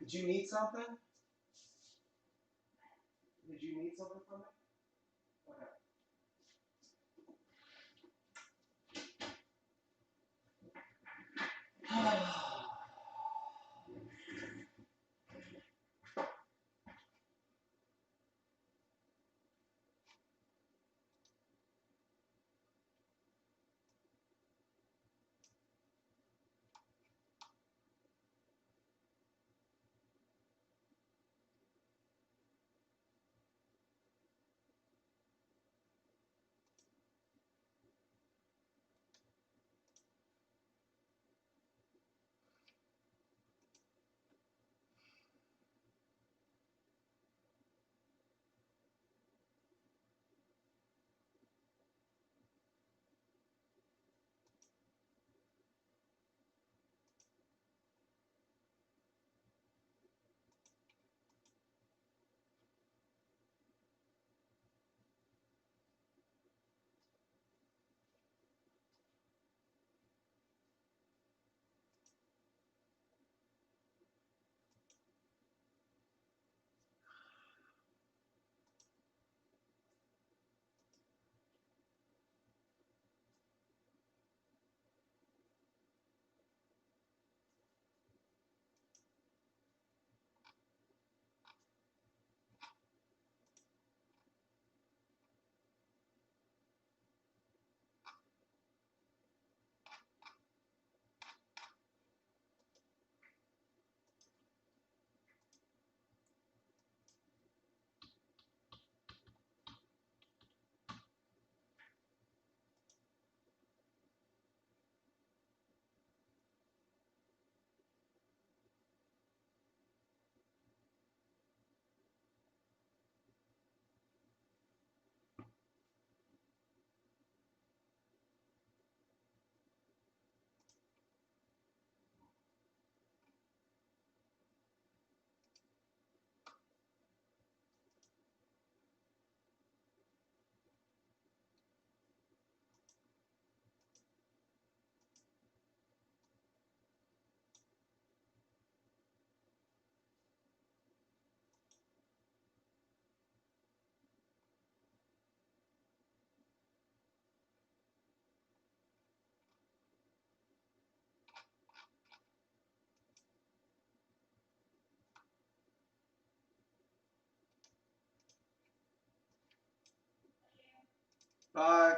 Did you need something? Did you need something from me? Okay. Bye.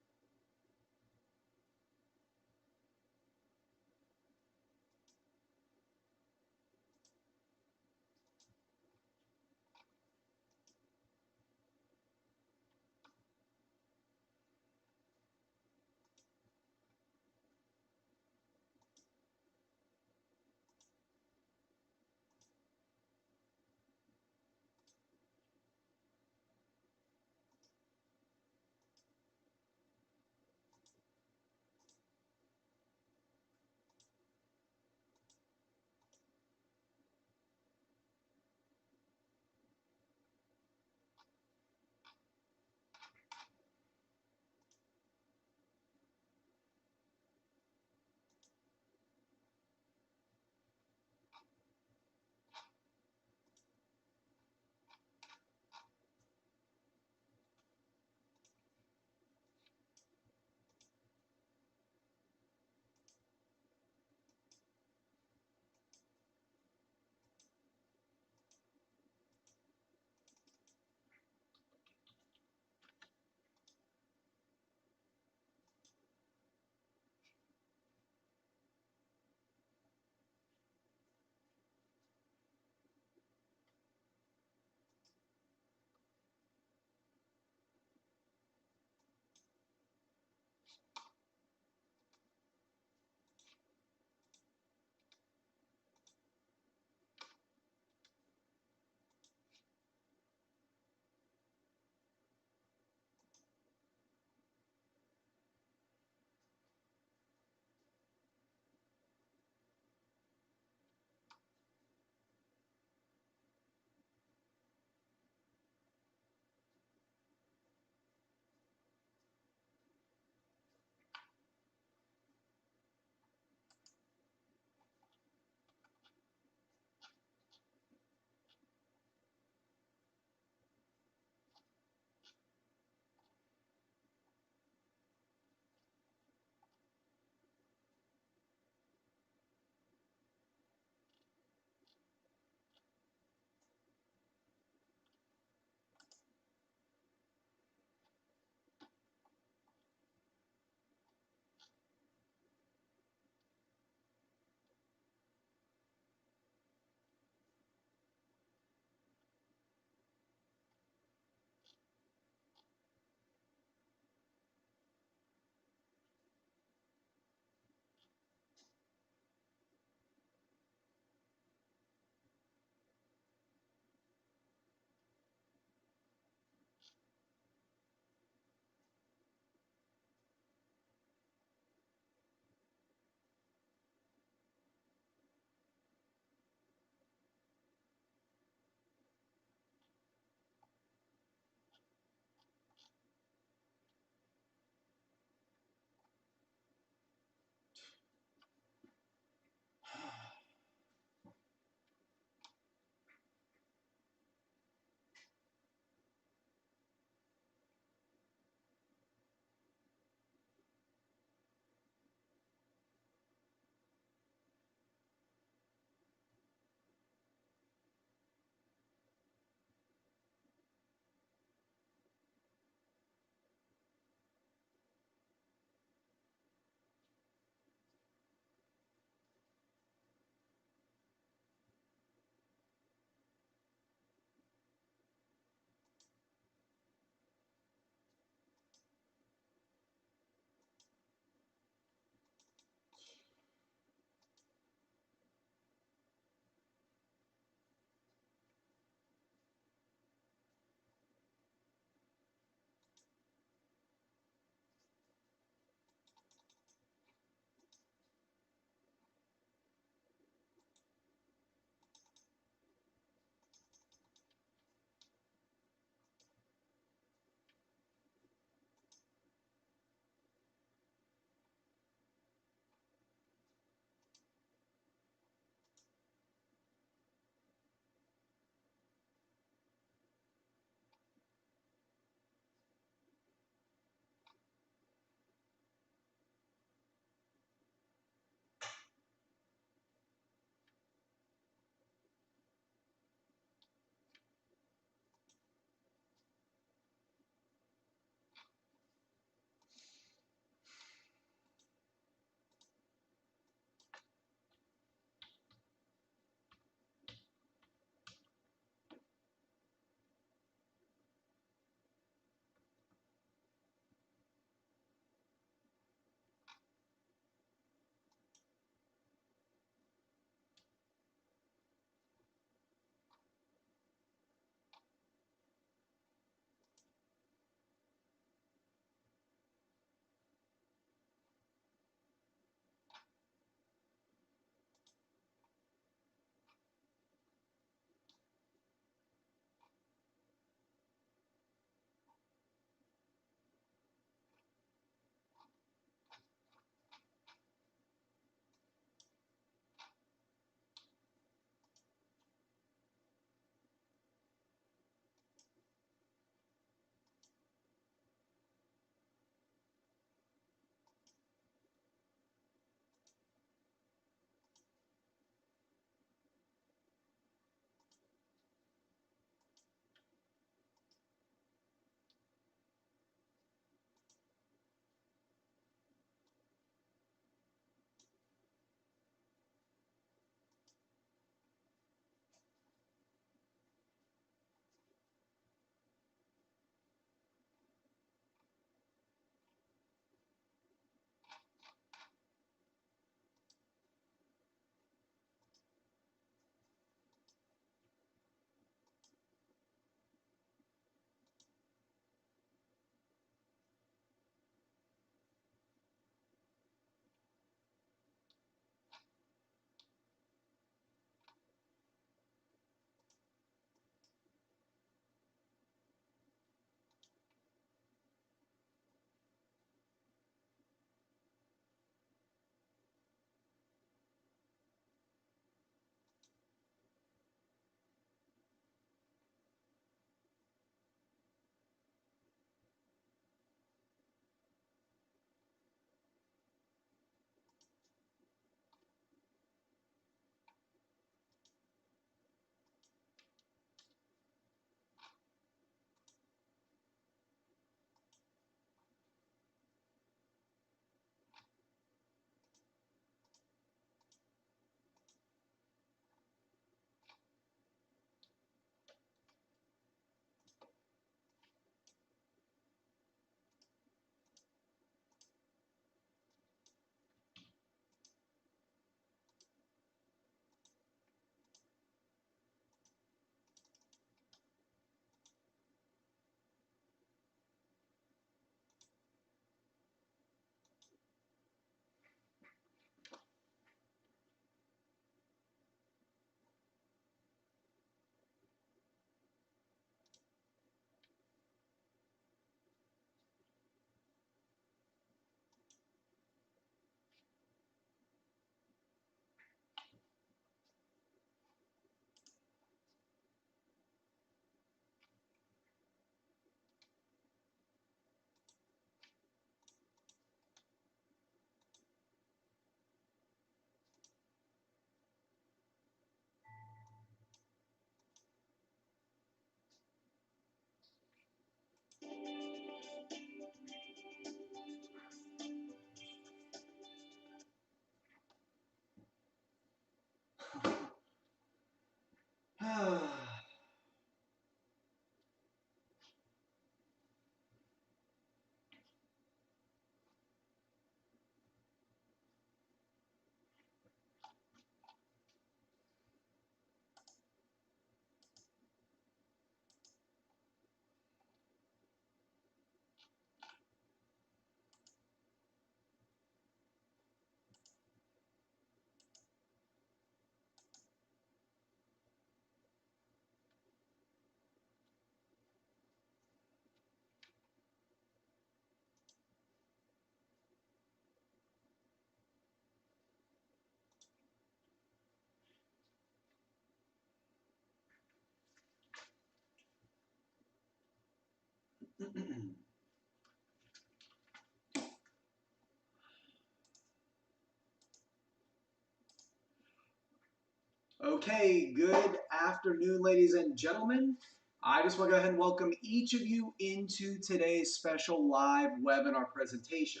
Okay, good afternoon, ladies and gentlemen. I just want to go ahead and welcome each of you into today's special live webinar presentation.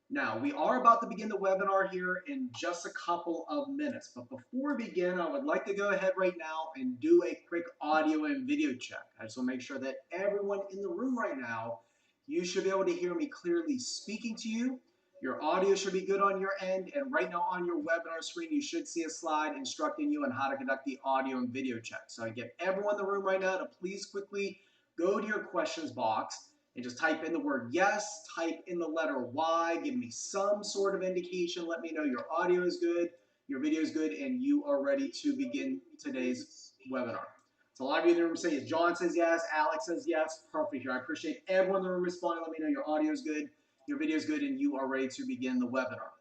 Now, we are about to begin the webinar here in just a couple of minutes, but before we begin, I would like to go ahead right now and do a quick audio and video check. I just want to make sure that everyone in the room right now, you should be able to hear me clearly speaking to you. Your audio should be good on your end, and right now on your webinar screen, you should see a slide instructing you on how to conduct the audio and video check. So I get everyone in the room right now to please quickly go to your questions box and just type in the word yes, type in the letter Y, give me some sort of indication, let me know your audio is good, your video is good, and you are ready to begin today's webinar. So a lot of you in the room say yes. John says yes, Alex says yes, perfect here. I appreciate everyone in the room responding, let me know your audio is good, your video is good, and you are ready to begin the webinar.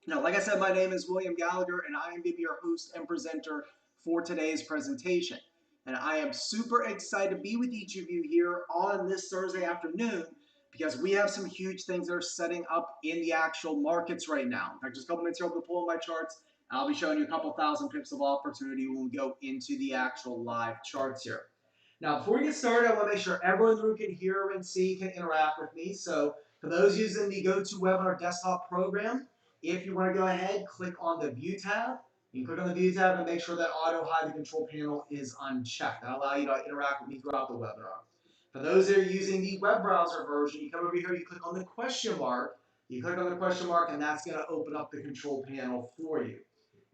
Now, like I said, my name is William Gallagher, and I am going to be your host and presenter for today's presentation. And I am super excited to be with each of you here on this Thursday afternoon because we have some huge things that are setting up in the actual markets right now. In fact, just a couple minutes here, I'll be pulling my charts. I'll be showing you a couple thousand pips of opportunity when we go into the actual live charts here. Now, before we get started, I want to make sure everyone in the room can hear and see, can interact with me. So for those using the GoToWebinar desktop program, if you want to go ahead, click on the View tab. You click on the View tab and make sure that Auto Hide the Control Panel is unchecked. That'll allow you to interact with me throughout the webinar. For those that are using the web browser version, you come over here, you click on the question mark. You click on the question mark, and that's going to open up the control panel for you.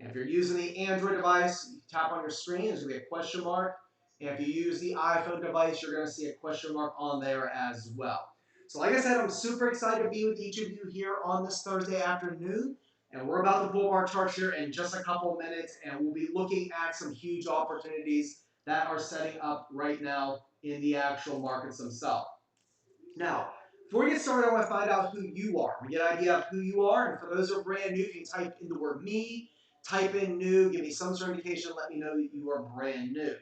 And if you're using the Android device, you tap on your screen, there's going to be a question mark. And if you use the iPhone device, you're going to see a question mark on there as well. So like I said, I'm super excited to be with each of you here on this Thursday afternoon. And we're about to pull our charts here in just a couple of minutes, and we'll be looking at some huge opportunities that are setting up right now in the actual markets themselves. Now, before we get started, I want to find out who you are. We get an idea of who you are, and for those who are brand new, you can type in the word me, type in new, give me some sort of indication, let me know that you are brand new.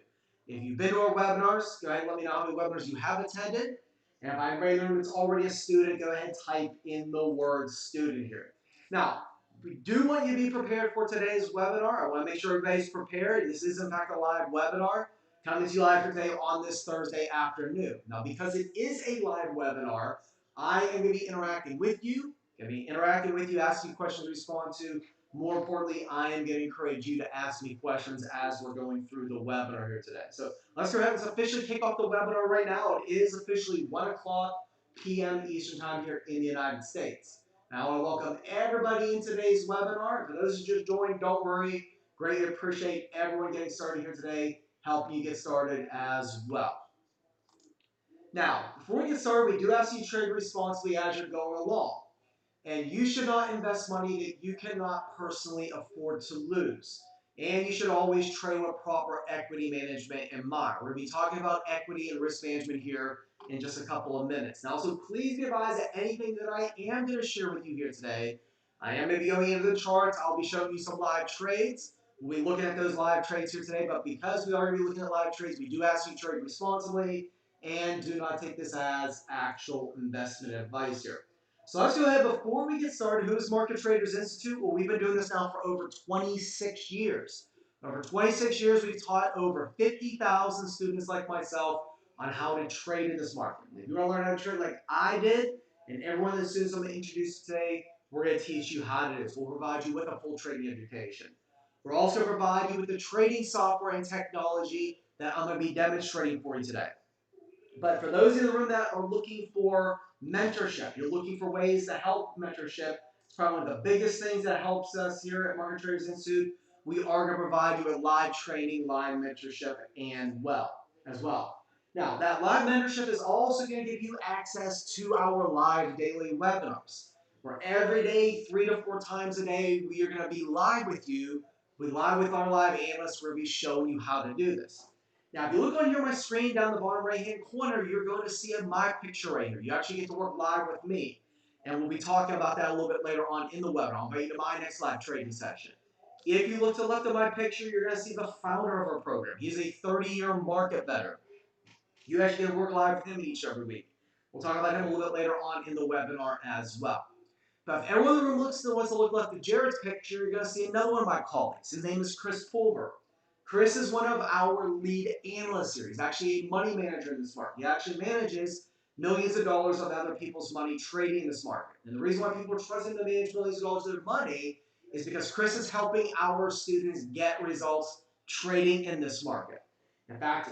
If you've been to our webinars, go ahead and let me know how many webinars you have attended. And if I'm brand new that's already a student, go ahead and type in the word student here. Now, we do want you to be prepared for today's webinar. I want to make sure everybody's prepared. This is, in fact, a live webinar coming to you live today on this Thursday afternoon. Now, because it is a live webinar, I am going to be interacting with you, asking you questions to respond to. More importantly, I am going to encourage you to ask me questions as we're going through the webinar here today. So let's go ahead and officially kick off the webinar right now. It is officially 1 o'clock p.m. Eastern Time here in the United States. Now, I want to welcome everybody in today's webinar. For those who just joined, don't worry. Greatly appreciate everyone getting started here today, helping you get started as well. Now, before we get started, we do ask you to trade responsibly as you're going along. And you should not invest money that you cannot personally afford to lose. And you should always trade with proper equity management in mind. We're going to be talking about equity and risk management here in just a couple of minutes. Now, so please be advised that anything that I am going to share with you here today, I am going to be going into the charts. I'll be showing you some live trades. We'll be looking at those live trades here today. But because we are going to be looking at live trades, we do ask you to trade responsibly and do not take this as actual investment advice here. So let's go ahead, before we get started, who is Market Traders Institute? Well, we've been doing this now for over 26 years. Over 26 years, we've taught over 50,000 students like myself on how to trade in this market. If you want to learn how to trade like I did, and everyone of the students I'm going to introduce today, we're going to teach you how to do this. We'll provide you with a full trading education. We'll also provide you with the trading software and technology that I'm going to be demonstrating for you today. But for those in the room that are looking for mentorship, you're looking for ways to help mentorship, it's probably one of the biggest things that helps us here at Market Traders Institute. We are going to provide you with live training, live mentorship, as well. Now, that live mentorship is also going to give you access to our live daily webinars, where every day, 3 to 4 times a day, we are going to be live with you. We live with our live analysts. We're going to be showing you how to do this. Now, if you look on here on my screen down the bottom right-hand corner, you're going to see my picture right here. You actually get to work live with me. And we'll be talking about that a little bit later on in the webinar. I'll invite you to my next live trading session. If you look to the left of my picture, you're going to see the founder of our program. He's a 30-year market better. You actually get to work live with him each every week. We'll talk about him a little bit later on in the webinar as well. But if everyone in the room wants to look left at Jared's picture, you're going to see another one of my colleagues. His name is Chris Fulber. Chris is one of our lead analysts here. He's actually a money manager in this market. He actually manages millions of dollars of other people's money trading in this market. And the reason why people are trusting him to manage millions of dollars of their money is because Chris is helping our students get results trading in this market. In fact,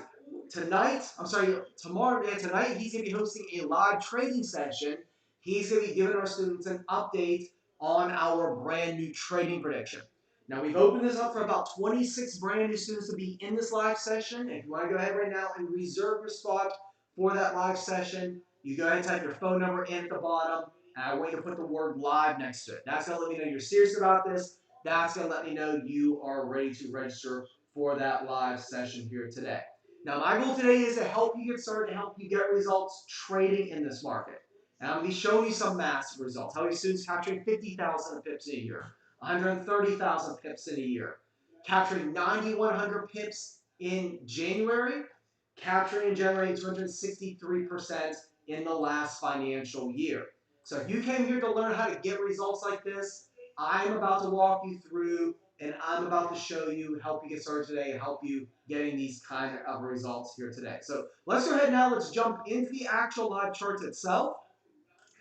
tonight, he's going to be hosting a live trading session. He's going to be giving our students an update on our brand new trading prediction. Now, we've opened this up for about 26 brand new students to be in this live session. If you want to go ahead right now and reserve your spot for that live session, you go ahead and type your phone number in at the bottom. And I want you to put the word live next to it. That's going to let me know you're serious about this. That's going to let me know you are ready to register for that live session here today. Now, my goal today is to help you get started, to help you get results trading in this market. And I'm going to be showing you some massive results. How many students capturing 50,000 pips in a year, 130,000 pips in a year, capturing 9,100 pips in January, capturing and generating 263% in the last financial year. So if you came here to learn how to get results like this, I'm about to walk you through and I'm about to show you, help you get started today, and help you getting these kind of results here today. So let's go ahead now, let's jump into the actual live charts itself.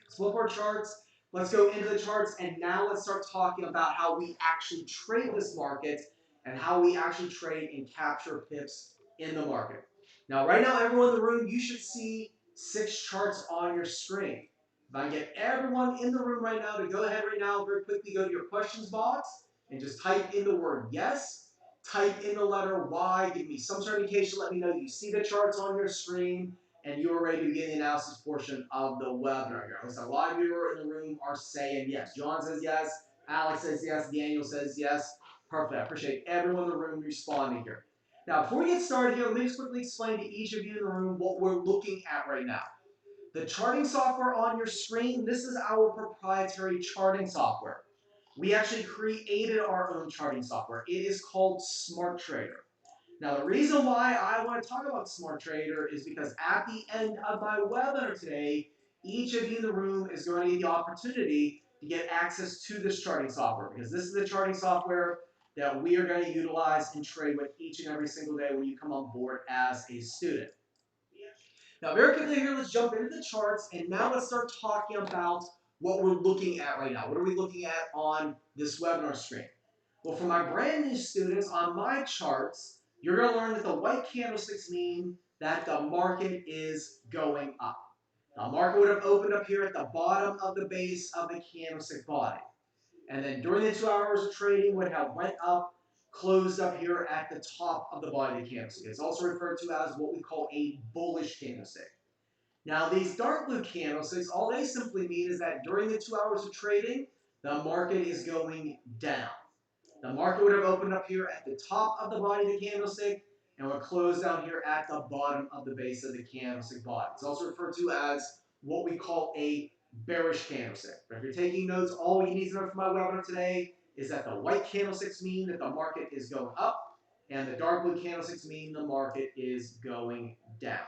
Let's flip our charts, let's go into the charts, and now let's start talking about how we actually trade this market and how we actually trade and capture pips in the market. Now, right now, everyone in the room, you should see 6 charts on your screen. If I can get everyone in the room right now to go ahead right now, very quickly go to your questions box and just type in the word yes, type in the letter Y, give me some sort of indication, let me know you see the charts on your screen, and you are ready to begin the analysis portion of the webinar here. A lot of you in the room are saying yes. John says yes, Alex says yes, Daniel says yes. Perfect. I appreciate everyone in the room responding here. Now, before we get started here, let me just quickly explain to each of you in the room what we're looking at right now. The charting software on your screen, this is our proprietary charting software. We actually created our own charting software. It is called Smart Trader. Now, the reason why I want to talk about Smart Trader is because at the end of my webinar today, each of you in the room is going to get the opportunity to get access to this charting software, because this is the charting software that we are going to utilize and trade with each and every single day when you come on board as a student. Now, very quickly here, let's jump into the charts, and now let's start talking about what we're looking at right now. What are we looking at on this webinar screen? Well, for my brand new students, on my charts, you're going to learn that the white candlesticks mean that the market is going up. The market would have opened up here at the bottom of the base of the candlestick body. And then during the 2 hours of trading would have went up, closed up here at the top of the body of the candlestick. It's also referred to as what we call a bullish candlestick. Now, these dark blue candlesticks, all they simply mean is that during the 2 hours of trading, the market is going down. The market would have opened up here at the top of the body of the candlestick and would close down here at the bottom of the base of the candlestick body. It's also referred to as what we call a bearish candlestick. But if you're taking notes, all you need to know from my webinar today is that the white candlesticks mean that the market is going up, and the dark blue candlesticks mean the market is going down.